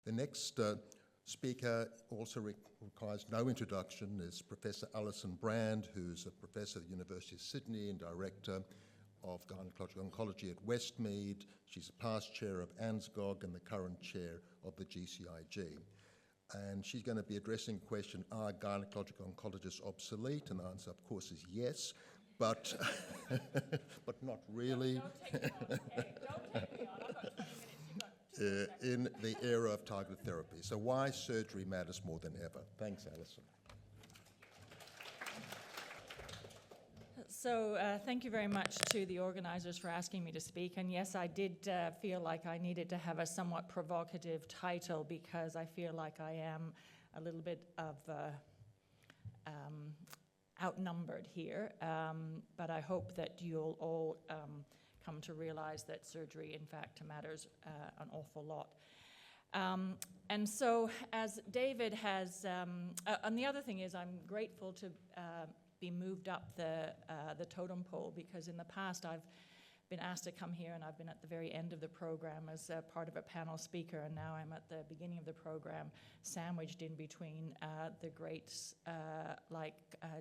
The next speaker also requires no introduction is Professor Alison Brand, who's a professor at the University of Sydney and director of gynaecological oncology at Westmead. She's a past chair of ANZGOG and the current chair of the GCIG. And she's going to be addressing the question, are gynecological oncologists obsolete? And the answer, of course, is yes, but, but not really. Don't take me on, okay? Don't take me on. I've got 20 minutes. You've got 2 seconds. In the era of targeted therapy. So why surgery matters more than ever. Thanks, Alison. So thank you very much to the organisers for asking me to speak. And yes, I did feel like I needed to have a somewhat provocative title because I feel like I am a little bit of outnumbered here. But I hope that you'll all come to realise that surgery, in fact, matters an awful lot. And so, as David has, and the other thing is I'm grateful to be moved up the totem pole, because in the past I've been asked to come here and I've been at the very end of the program as part of a panel speaker, and now I'm at the beginning of the program, sandwiched in between the greats like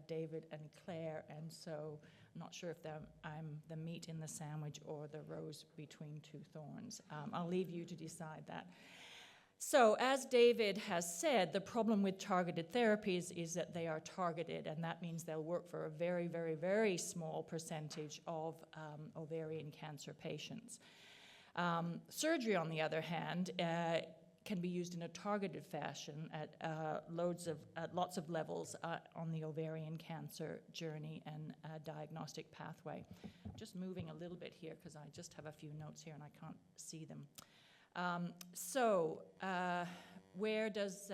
David and Claire, and so I'm not sure if I'm the meat in the sandwich or the rose between two thorns. I'll leave you to decide that. So, as David has said, the problem with targeted therapies is that they are targeted, and that means they'll work for a very, very, very small percentage of ovarian cancer patients. Surgery, on the other hand, can be used in a targeted fashion at lots of levels on the ovarian cancer journey and diagnostic pathway. Just moving a little bit here because I just have a few notes here and I can't see them. Where does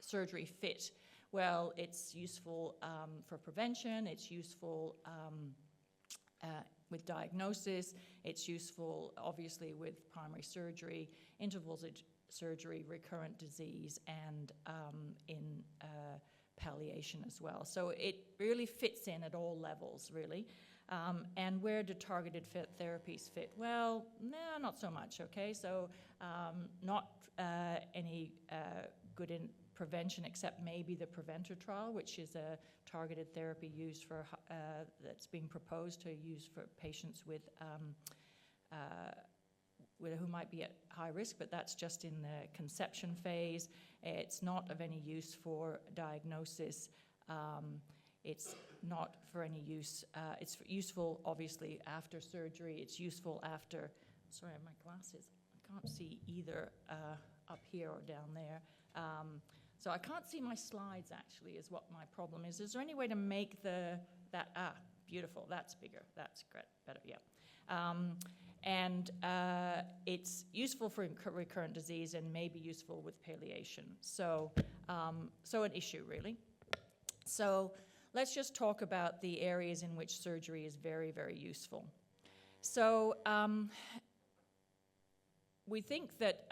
surgery fit? Well, it's useful for prevention, it's useful with diagnosis, it's useful obviously with primary surgery, intervals of surgery, recurrent disease, and in palliation as well. So it really fits in at all levels, really. And where do targeted therapies fit? Well, no, not so much, okay? So not any good in prevention except maybe the PREVENTOR trial, which is a targeted therapy used for, that's being proposed to use for patients with who might be at high risk, but that's just in the conception phase. It's not of any use for diagnosis. It's not for any use. It's useful, obviously, after surgery. It's useful after, sorry, I have my glasses. I can't see either up here or down there. So I can't see my slides, actually, is what my problem is. Is there any way to make beautiful, that's bigger, that's great, better, yeah. And it's useful for recurrent disease and may be useful with palliation. So, so an issue, really. So let's just talk about the areas in which surgery is very, very useful. So we think that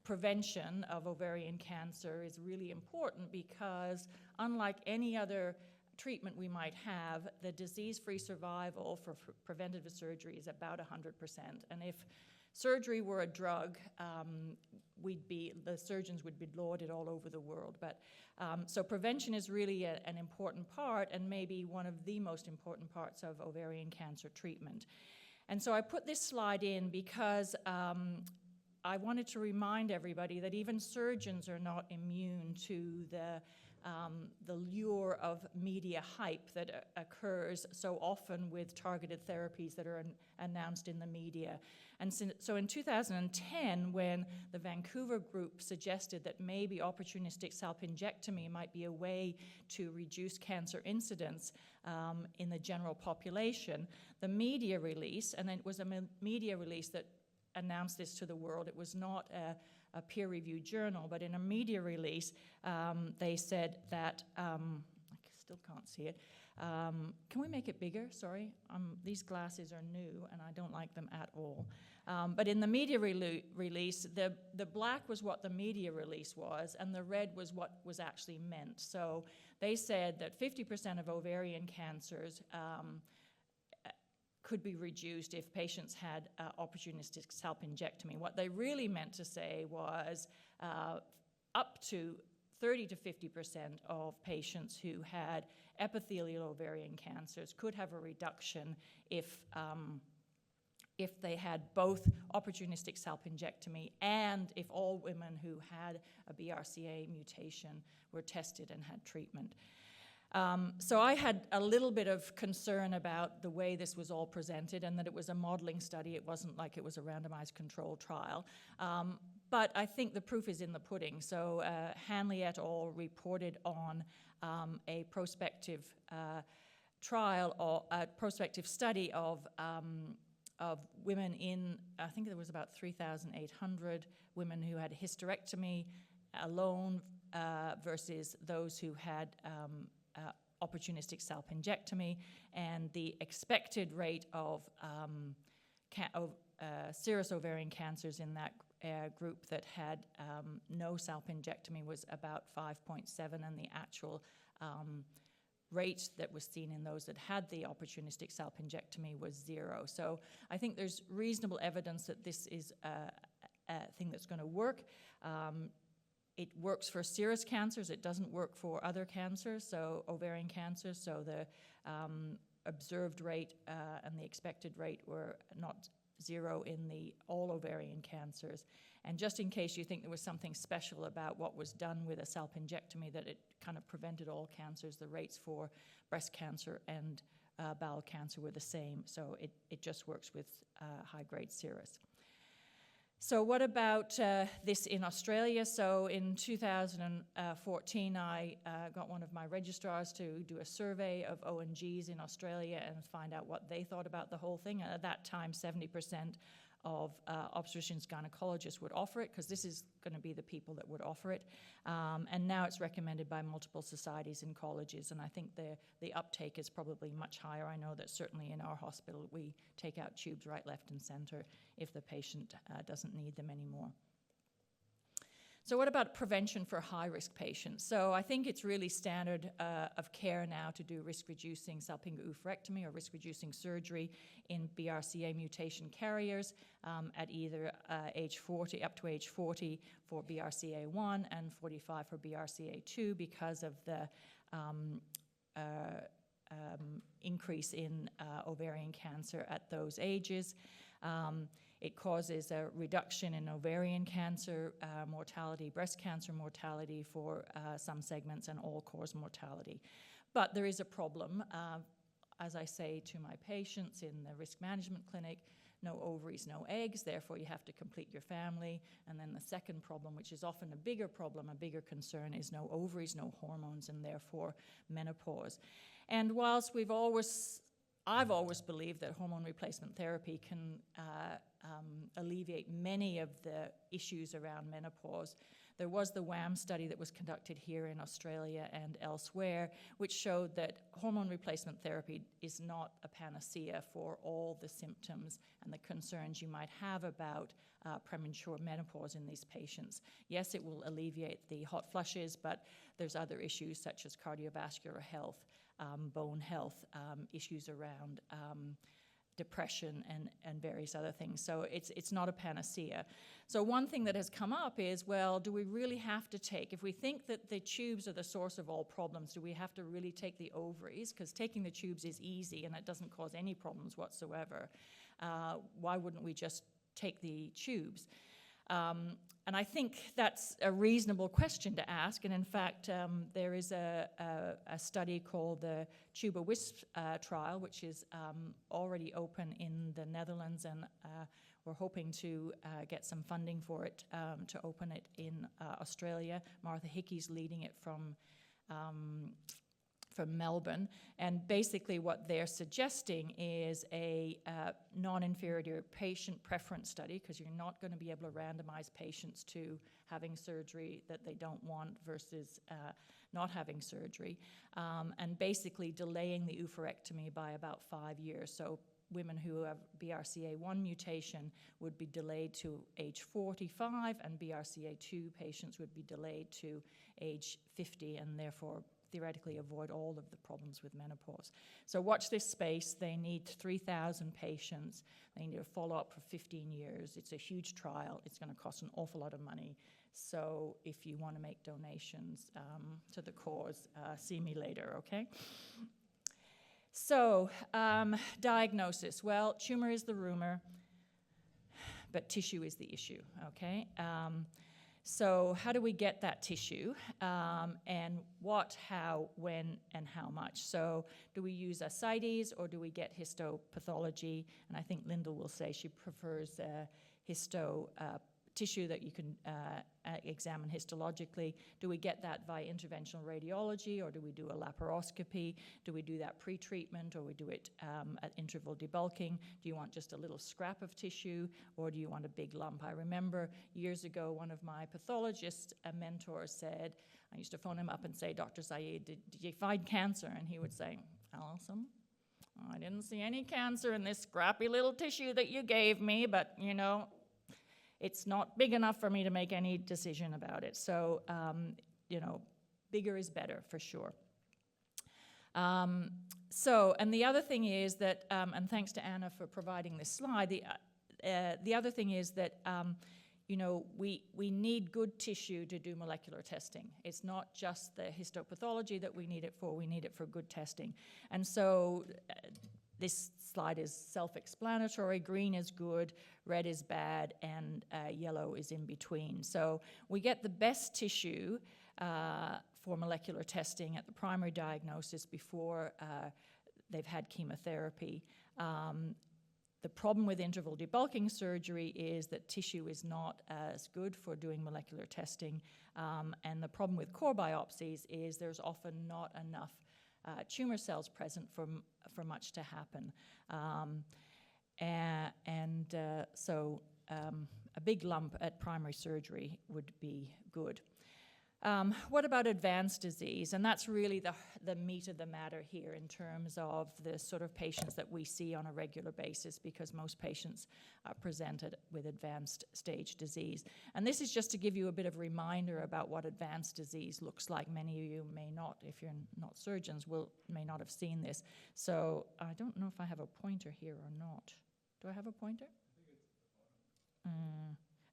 prevention of ovarian cancer is really important because unlike any other treatment we might have, the disease-free survival for preventative surgery is about 100%. And if surgery were a drug, the surgeons would be lauded all over the world. But so prevention is really an important part, and maybe one of the most important parts of ovarian cancer treatment. And so I put this slide in because I wanted to remind everybody that even surgeons are not immune to the lure of media hype that occurs so often with targeted therapies that are announced in the media. And so in 2010, when the Vancouver group suggested that maybe opportunistic salpingectomy might be a way to reduce cancer incidence in the general population, the media release, and it was a media release that announced this to the world. It was not a peer-reviewed journal, but in a media release, they said that, I still can't see it. Can we make it bigger? Sorry. These glasses are new, and I don't like them at all. But in the media release, the black was what the media release was, and the red was what was actually meant. So they said that 50% of ovarian cancers could be reduced if patients had opportunistic salpingectomy. What they really meant to say was up to 30 to 50% of patients who had epithelial ovarian cancers could have a reduction if they had both opportunistic salpingectomy and if all women who had a BRCA mutation were tested and had treatment. So I had a little bit of concern about the way this was all presented and that it was a modeling study. It wasn't like it was a randomized controlled trial. But I think the proof is in the pudding. So Hanley et al. Reported on a prospective trial or a prospective study of women in, I think there was about 3,800 women who had hysterectomy alone versus those who had opportunistic salpingectomy, and the expected rate of serous ovarian cancers in that group that had no salpingectomy was about 5.7, and the actual rate that was seen in those that had the opportunistic salpingectomy was 0. So I think there's reasonable evidence that this is a thing that's going to work. It works for serous cancers. It doesn't work for other cancers, so ovarian cancers. So the observed rate and the expected rate were not 0 in the all ovarian cancers. And just in case you think there was something special about what was done with a salpingectomy, that it kind of prevented all cancers, the rates for breast cancer and bowel cancer were the same. So it just works with high-grade serous. So what about this in Australia? So in 2014, I got one of my registrars to do a survey of ONGs in Australia and find out what they thought about the whole thing. And at that time, 70% of obstetricians, gynecologists would offer it, because this is going to be the people that would offer it. And now it's recommended by multiple societies and colleges, and I think the uptake is probably much higher. I know that certainly in our hospital we take out tubes right, left, and center if the patient doesn't need them anymore. So what about prevention for high-risk patients? So I think it's really standard of care now to do risk-reducing salpingo-oophorectomy or risk-reducing surgery in BRCA mutation carriers at either age 40, up to age 40 for BRCA1 and 45 for BRCA2 because of the increase in ovarian cancer at those ages. It causes a reduction in ovarian cancer mortality, breast cancer mortality for some segments, and all-cause mortality. But there is a problem. As I say to my patients in the risk management clinic, no ovaries, no eggs, therefore you have to complete your family. And then the second problem, which is often a bigger problem, a bigger concern, is no ovaries, no hormones, and therefore menopause. And whilst I've always believed that hormone replacement therapy can alleviate many of the issues around menopause. There was the WHAM study that was conducted here in Australia and elsewhere, which showed that hormone replacement therapy is not a panacea for all the symptoms and the concerns you might have about premature menopause in these patients. Yes, it will alleviate the hot flushes, but there's other issues such as cardiovascular health, bone health, issues around depression and various other things. So it's not a panacea. So one thing that has come up is, well, do we really have to take, if we think that the tubes are the source of all problems, do we have to really take the ovaries? Because taking the tubes is easy and it doesn't cause any problems whatsoever. Why wouldn't we just take the tubes? And I think that's a reasonable question to ask. And in fact, there is a study called the Tuba-Wisp trial, which is already open in the Netherlands, and we're hoping to get some funding for it to open it in Australia. Martha Hickey's leading it from Melbourne, and basically what they're suggesting is a non-inferior patient preference study, because you're not going to be able to randomize patients to having surgery that they don't want versus not having surgery, and basically delaying the oophorectomy by about 5 years. So women who have BRCA1 mutation would be delayed to age 45, and BRCA2 patients would be delayed to age 50, and therefore theoretically avoid all of the problems with menopause. So watch this space. They need 3,000 patients. They need to follow up for 15 years. It's a huge trial. It's going to cost an awful lot of money. So if you want to make donations to the cause, see me later, okay? So diagnosis. Well, tumor is the rumor, but tissue is the issue, okay? So how do we get that tissue, and what, how, when, and how much? So do we use ascites or do we get histopathology? And I think Linda will say she prefers histo tissue that you can examine histologically. Do we get that via interventional radiology, or do we do a laparoscopy? Do we do that pre-treatment, or we do it at interval debulking? Do you want just a little scrap of tissue, or do you want a big lump? I remember years ago, one of my pathologist mentors said, I used to phone him up and say, Dr. Saeed, did you find cancer? And he would say, Alison, I didn't see any cancer in this scrappy little tissue that you gave me, but, you know, it's not big enough for me to make any decision about it. So, you know, bigger is better for sure. So, and the other thing is that, and thanks to Anna for providing this slide, the other thing is that, you know, we need good tissue to do molecular testing. It's not just the histopathology that we need it for good testing. And so, this slide is self-explanatory. Green is good, red is bad, and yellow is in between. So we get the best tissue for molecular testing at the primary diagnosis before they've had chemotherapy. The problem with interval debulking surgery is that tissue is not as good for doing molecular testing. And the problem with core biopsies is there's often not enough tumor cells present for much to happen. So a big lump at primary surgery would be good. What about advanced disease? And that's really the meat of the matter here in terms of the sort of patients that we see on a regular basis, because most patients are presented with advanced stage disease. And this is just to give you a bit of reminder about what advanced disease looks like. Many of you may not, if you're not surgeons, may not have seen this. So I don't know if I have a pointer here or not. Do I have a pointer?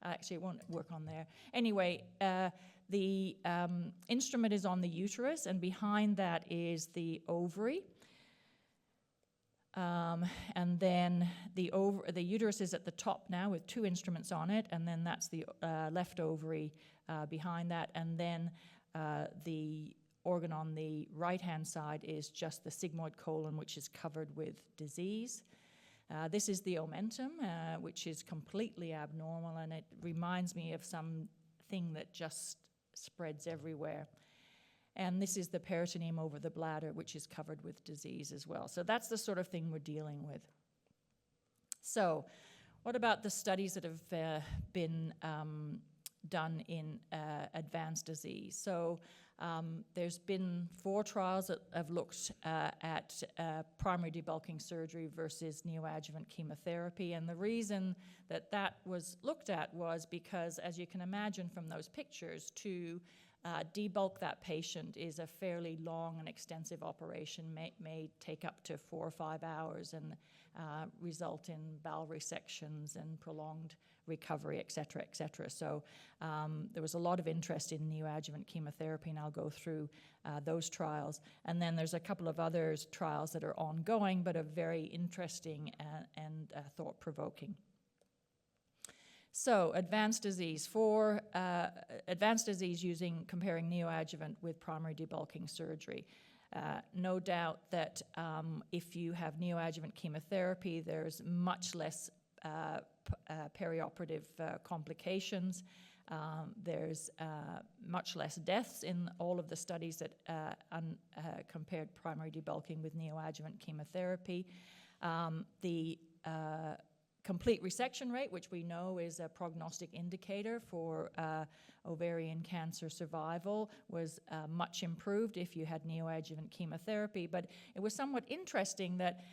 Actually, it won't work on there. Anyway, the instrument is on the uterus, and behind that is the ovary. And then the uterus is at the top now with two instruments on it, and then that's the left ovary behind that, and then the organ on the right-hand side is just the sigmoid colon, which is covered with disease. This is the omentum, which is completely abnormal, and it reminds me of something that just spreads everywhere. And this is the peritoneum over the bladder, which is covered with disease as well. So that's the sort of thing we're dealing with. So what about the studies that have been done in advanced disease? So there's been 4 trials that have looked at primary debulking surgery versus neoadjuvant chemotherapy. And the reason that that was looked at was because, as you can imagine from those pictures, to debulk that patient is a fairly long and extensive operation, may take up to 4 or 5 hours and result in bowel resections and prolonged recovery, et cetera, et cetera. So there was a lot of interest in neoadjuvant chemotherapy, and I'll go through those trials. And then there's a couple of other trials that are ongoing, but are very interesting and thought-provoking. So advanced disease. For advanced disease comparing neoadjuvant with primary debulking surgery. No doubt that if you have neoadjuvant chemotherapy, there's much less perioperative complications. There's much less deaths in all of the studies that compared primary debulking with neoadjuvant chemotherapy. The complete resection rate, which we know is a prognostic indicator for ovarian cancer survival, was much improved if you had neoadjuvant chemotherapy. But it was somewhat interesting that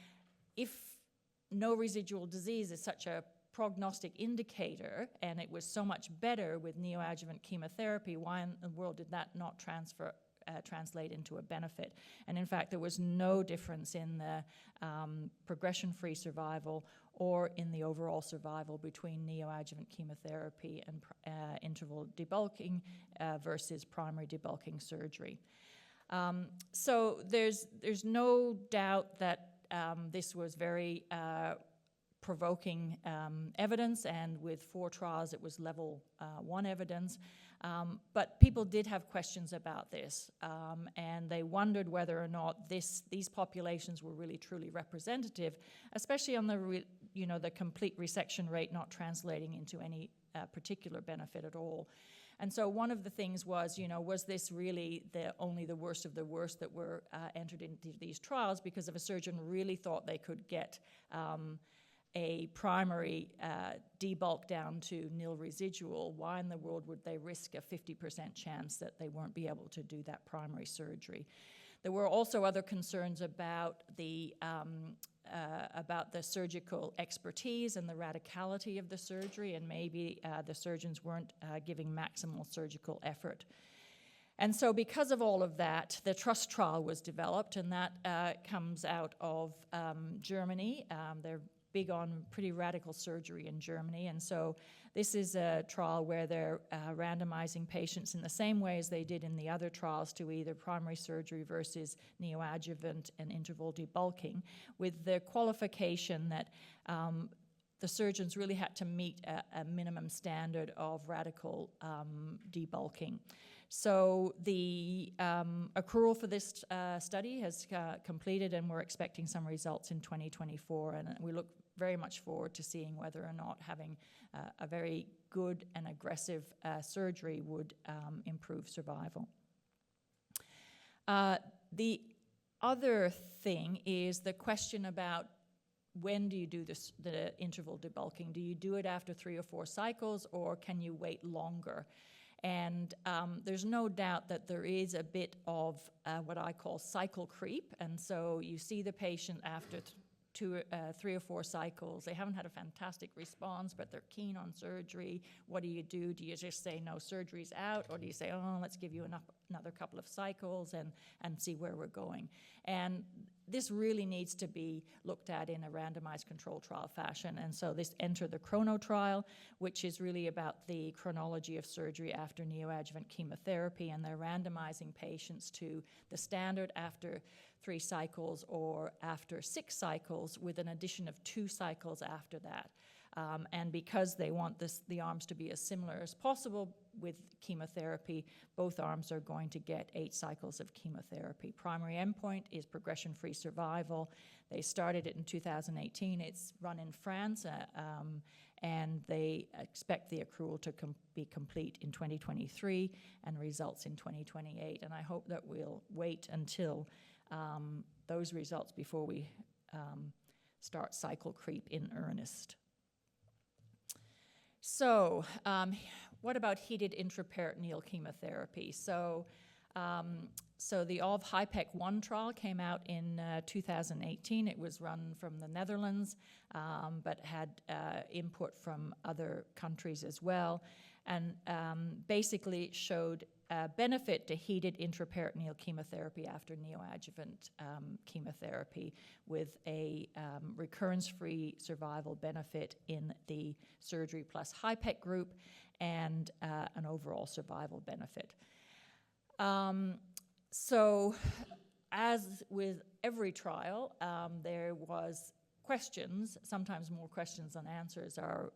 if no residual disease is such a prognostic indicator, and it was so much better with neoadjuvant chemotherapy, why in the world did that not transfer translate into a benefit. And in fact, there was no difference in the progression-free survival or in the overall survival between neoadjuvant chemotherapy and interval debulking versus primary debulking surgery. So there's no doubt that this was very provoking evidence, and with 4 trials it was level 1 evidence. But people did have questions about this, and they wondered whether or not these populations were really truly representative, especially on the complete resection rate not translating into any particular benefit at all. And so one of the things was, was this really only the worst of the worst that were entered into these trials? Because if a surgeon really thought they could get a primary debulk down to nil residual, why in the world would they risk a 50% chance that they won't be able to do that primary surgery? There were also other concerns about the surgical expertise and the radicality of the surgery, and maybe the surgeons weren't giving maximal surgical effort. And so because of all of that, the TRUST trial was developed, and that comes out of Germany. They're big on pretty radical surgery in Germany, and so this is a trial where they're randomizing patients in the same way as they did in the other trials to either primary surgery versus neoadjuvant and interval debulking, with the qualification that the surgeons really had to meet a minimum standard of radical debulking. So the accrual for this study has completed, and we're expecting some results in 2024, and we look very much forward to seeing whether or not having a very good and aggressive surgery would improve survival. The other thing is the question about when do you do the interval debulking? Do you do it after 3 or 4 cycles, or can you wait longer? And there's no doubt that there is a bit of what I call cycle creep. And so you see the patient after 3 or 4 cycles. They haven't had a fantastic response, but they're keen on surgery. What do? Do you just say, no, surgery's out? Or do you say, oh, let's give you another couple of cycles and see where we're going? And this really needs to be looked at in a randomized control trial fashion. And so this enter the Chrono trial, which is really about the chronology of surgery after neoadjuvant chemotherapy, and they're randomizing patients to the standard after 3 cycles or after 6 cycles, with an addition of 2 cycles after that. And because they want the arms to be as similar as possible with chemotherapy, both arms are going to get 8 cycles of chemotherapy. Primary endpoint is progression-free survival. They started it in 2018. It's run in France, and they expect the accrual to be complete in 2023 and results in 2028. And I hope that we'll wait until those results before we start cycle creep in earnest. So what about heated intraperitoneal chemotherapy? So the HIPEC 1 trial came out in 2018. It was run from the Netherlands, but had input from other countries as well, and basically showed benefit to heated intraperitoneal chemotherapy after neoadjuvant chemotherapy, with a recurrence-free survival benefit in the surgery plus HIPEC group, and an overall survival benefit. So as with every trial, there was questions, sometimes more questions than answers are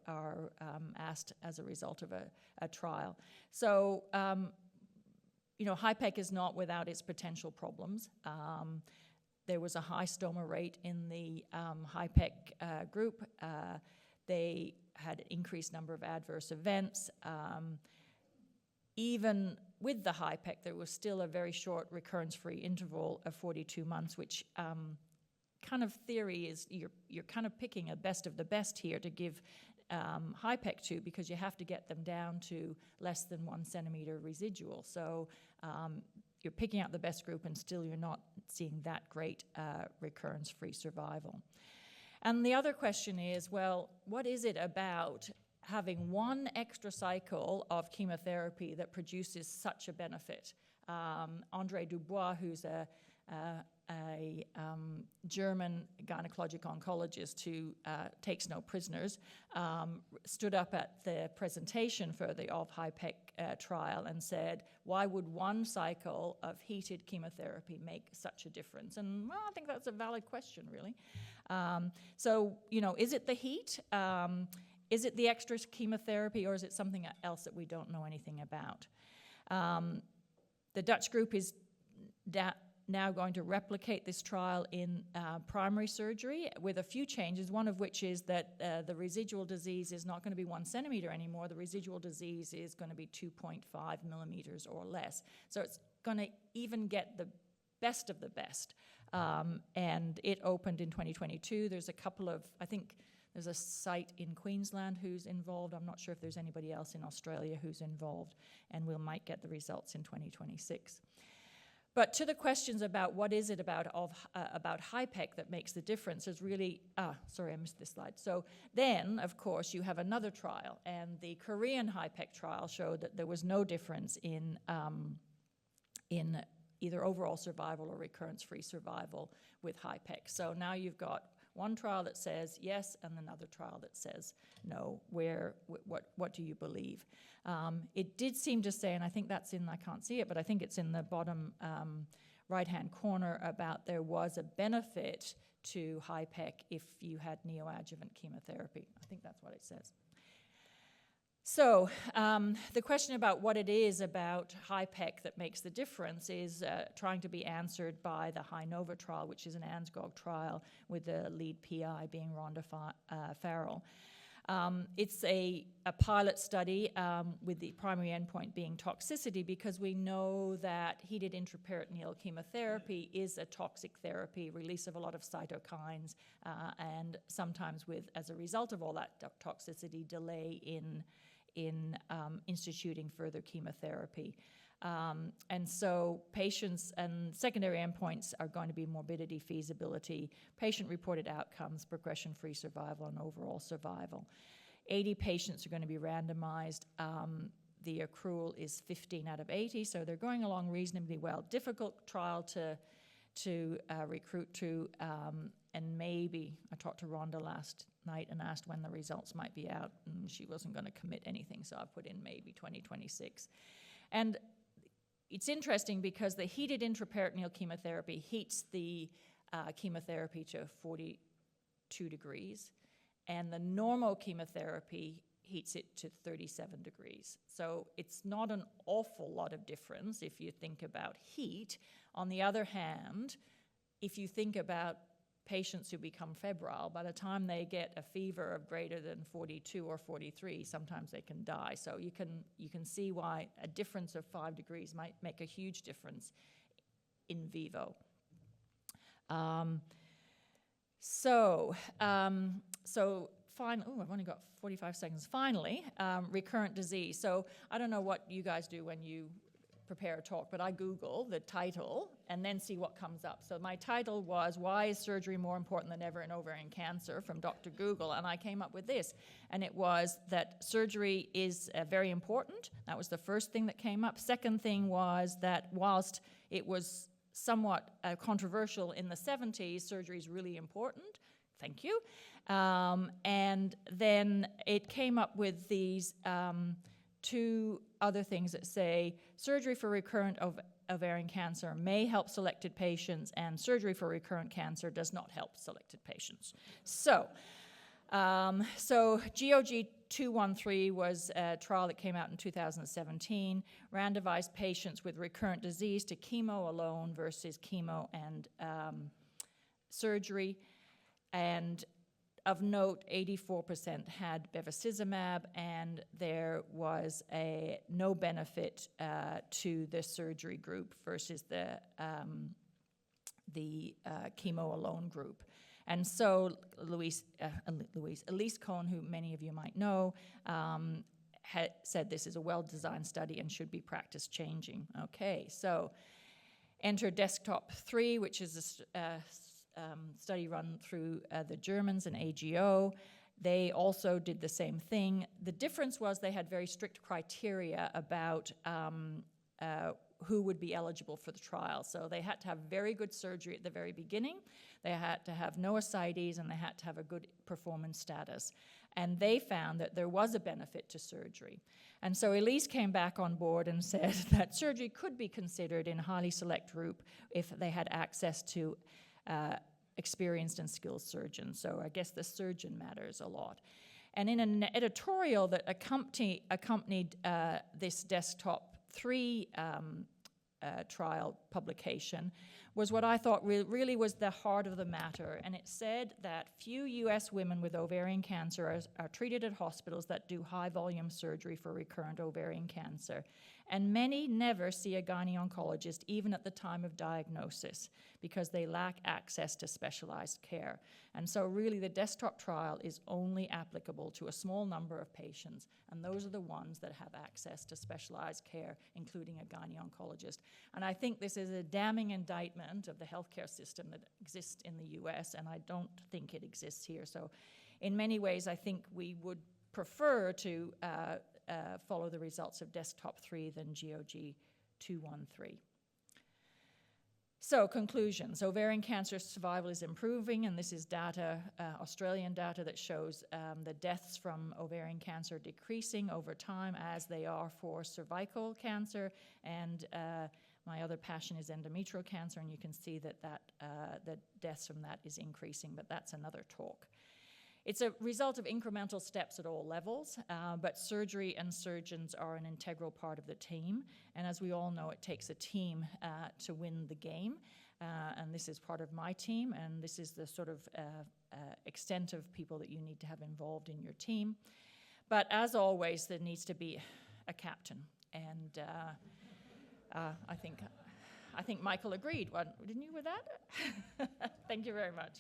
asked as a result of a trial. So HIPEC is not without its potential problems. There was a high stoma rate in the HIPEC group. They had an increased number of adverse events. Even with the HIPEC, there was still a very short recurrence-free interval of 42 months, which kind of theory is you're kind of picking a best of the best here to give HIPEC to, because you have to get them down to less than 1 centimeter residual. So you're picking out the best group, and still you're not seeing that great recurrence-free survival. And the other question is, well, what is it about having 1 extra cycle of chemotherapy that produces such a benefit? Andre Dubois, who's a German gynecological oncologist who takes no prisoners, stood up at the presentation for the HIPEC trial and said, why would one cycle of heated chemotherapy make such a difference? And well, I think that's a valid question, really. So, you know, is it the heat? Is it the extra chemotherapy, or is it something else that we don't know anything about? The Dutch group is now going to replicate this trial in primary surgery with a few changes, one of which is that the residual disease is not going to be 1 centimeter anymore. The residual disease is going to be 2.5 millimeters or less. So it's going to even get the best of the best. And it opened in 2022. There's a couple of, I think there's a site in Queensland who's involved. I'm not sure if there's anybody else in Australia who's involved, and we might get the results in 2026. But to the questions about what is it about HIPEC that makes the difference is really, sorry, I missed this slide. So then, of course, you have another trial, and the Korean HIPEC trial showed that there was no difference in either overall survival or recurrence-free survival with HIPEC. So now you've got one trial that says yes and another trial that says no. What do you believe? It did seem to say, and I think that's in, I can't see it, but I think it's in the bottom right-hand corner, about there was a benefit to HIPEC if you had neoadjuvant chemotherapy. I think that's what it says. So the question about what it is about HIPEC that makes the difference is trying to be answered by the HINOVA trial, which is an ANSGOG trial with the lead PI being Rhonda Farrell. It's a pilot study with the primary endpoint being toxicity, because we know that heated intraperitoneal chemotherapy is a toxic therapy, release of a lot of cytokines, and sometimes with, as a result of all that toxicity, delay in instituting further chemotherapy. And so patients and secondary endpoints are going to be morbidity, feasibility, patient-reported outcomes, progression-free survival, and overall survival. 80 patients are going to be randomized. The accrual is 15 out of 80, so they're going along reasonably well. Difficult trial to recruit to, and maybe, I talked to Rhonda last night and asked when the results might be out, and she wasn't going to commit anything, so I put in maybe 2026. And it's interesting because the heated intraperitoneal chemotherapy heats the chemotherapy to 42 degrees, and the normal chemotherapy heats it to 37 degrees. So it's not an awful lot of difference if you think about heat. On the other hand, if you think about patients who become febrile, by the time they get a fever of greater than 42 or 43, sometimes they can die. So you can see why a difference of 5 degrees might make a huge difference in vivo. I've only got 45 seconds. Finally, recurrent disease. So I don't know what you guys do when you prepare a talk, but I Google the title and then see what comes up. So my title was, "Why is surgery more important than ever in ovarian cancer?" from Dr. Google, and I came up with this. And it was that surgery is very important. That was the first thing that came up. Second thing was that whilst it was somewhat controversial in the 70s, surgery is really important. Thank you. And then it came up with these two other things that say surgery for recurrent ovarian cancer may help selected patients, and surgery for recurrent cancer does not help selected patients. So GOG 213 was a trial that came out in 2017, randomized patients with recurrent disease to chemo alone versus chemo and surgery. And of note, 84% had bevacizumab, and there was no benefit to the surgery group versus the chemo alone group. And so Elise Cohn, who many of you might know, said this is a well-designed study and should be practice-changing. Okay, so enter Desktop 3, which is a study run through the Germans and AGO. They also did the same thing. The difference was they had very strict criteria about who would be eligible for the trial. So they had to have very good surgery at the very beginning, they had to have no ascites, and they had to have a good performance status. And they found that there was a benefit to surgery. And so Elise came back on board and said that surgery could be considered in a highly select group if they had access to experienced and skilled surgeons. So I guess the surgeon matters a lot. And in an editorial that accompanied this desktop 3 trial publication was what I thought really was the heart of the matter. And it said that few U.S. women with ovarian cancer are treated at hospitals that do high-volume surgery for recurrent ovarian cancer. And many never see a gynaecologist even at the time of diagnosis because they lack access to specialized care. And so really the desktop trial is only applicable to a small number of patients, and those are the ones that have access to specialized care, including a gynecologist. And I think this is a damning indictment of the healthcare system that exists in the US, and I don't think it exists here. So in many ways, I think we would prefer to follow the results of desktop 3 than GOG 213. So conclusions, ovarian cancer survival is improving, and this is data, Australian data that shows the deaths from ovarian cancer decreasing over time as they are for cervical cancer, and my other passion is endometrial cancer, and you can see that the deaths from that is increasing, but that's another talk. It's a result of incremental steps at all levels, but surgery and surgeons are an integral part of the team. And as we all know, it takes a team to win the game. And this is part of my team, and this is the sort of extent of people that you need to have involved in your team. But as always, there needs to be a captain. And I think Michael agreed, didn't you, with that? Thank you very much.